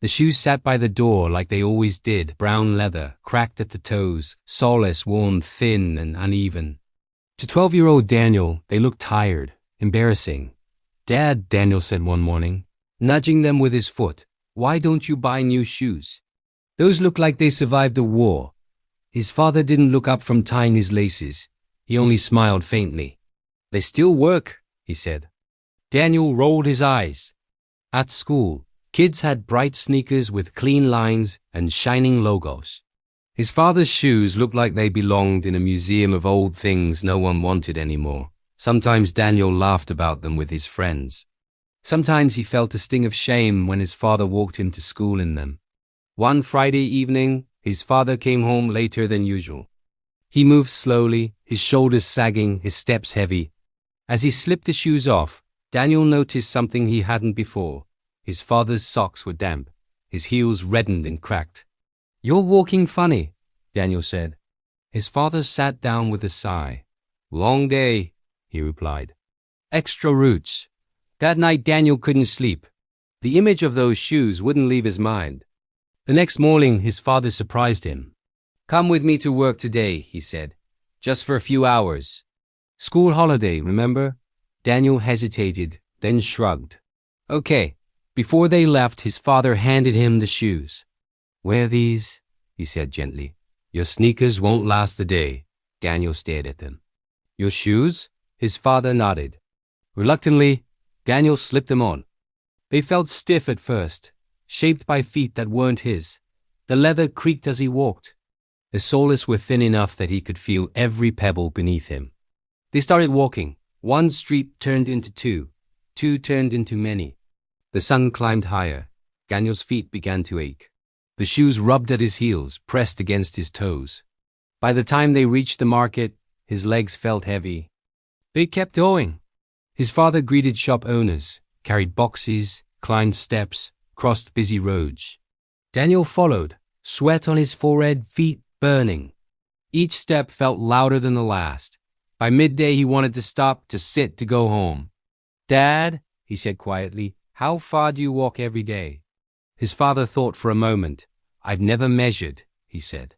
The shoes sat by the door like they always did, brown leather, cracked at the toes, soles worn thin and uneven. To 12-year-old Daniel, they looked tired, embarrassing. "Dad," Daniel said one morning, nudging them with his foot, "why don't you buy new shoes? Those look like they survived a war." His father didn't look up from tying his laces. He only smiled faintly. "They still work," he said. Daniel rolled his eyes. At school, kids had bright sneakers with clean lines and shining logos. His father's shoes looked like they belonged in a museum of old things no one wanted anymore. Sometimes Daniel laughed about them with his friends. Sometimes he felt a sting of shame when his father walked him to school in them. One Friday evening, his father came home later than usual. He moved slowly, his shoulders sagging, his steps heavy. As he slipped the shoes off, Daniel noticed something he hadn't before. His father's socks were damp. His heels reddened and cracked. "You're walking funny," Daniel said. His father sat down with a sigh. "Long day," he replied. "Extra roots." That night Daniel couldn't sleep. The image of those shoes wouldn't leave his mind. The next morning his father surprised him. "Come with me to work today," he said. "Just for a few hours." "School holiday, remember?" Daniel hesitated, then shrugged. "Okay." Before they left, his father handed him the shoes. "Wear these," he said gently. "Your sneakers won't last a day." Daniel stared at them. "Your shoes?" His father nodded. Reluctantly, Daniel slipped them on. They felt stiff at first, shaped by feet that weren't his. The leather creaked as he walked. The soles were thin enough that he could feel every pebble beneath him. They started walking. One street turned into two. Two turned into many. The sun climbed higher. Daniel's feet began to ache. The shoes rubbed at his heels, pressed against his toes. By the time they reached the market, his legs felt heavy. They kept going. His father greeted shop owners, carried boxes, climbed steps, crossed busy roads. Daniel followed, sweat on his forehead, feet burning. Each step felt louder than the last. By midday he wanted to stop, to sit, to go home. "Dad," he said quietly, "how far do you walk every day?" His father thought for a moment. "I've never measured," he said.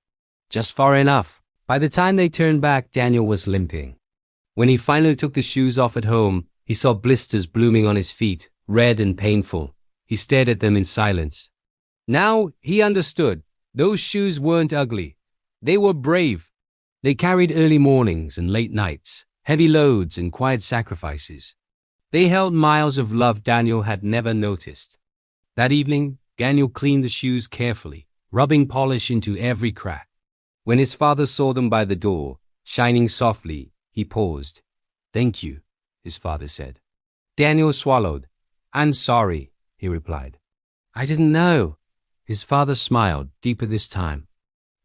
"Just far enough." By the time they turned back, Daniel was limping. When he finally took the shoes off at home, he saw blisters blooming on his feet, red and painful. He stared at them in silence. Now he understood. Those shoes weren't ugly. They were brave. They carried early mornings and late nights, heavy loads and quiet sacrifices. They held miles of love Daniel had never noticed. That evening, Daniel cleaned the shoes carefully, rubbing polish into every crack. When his father saw them by the door, shining softly, he paused. "Thank you," his father said. Daniel swallowed. "I'm sorry," he replied. "I didn't know." His father smiled, deeper this time.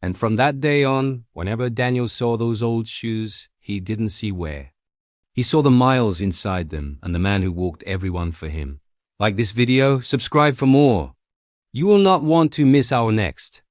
And from that day on, whenever Daniel saw those old shoes, he didn't see wear. He saw the miles inside them and the man who walked everyone for him. Like this video, subscribe for more. You will not want to miss our next.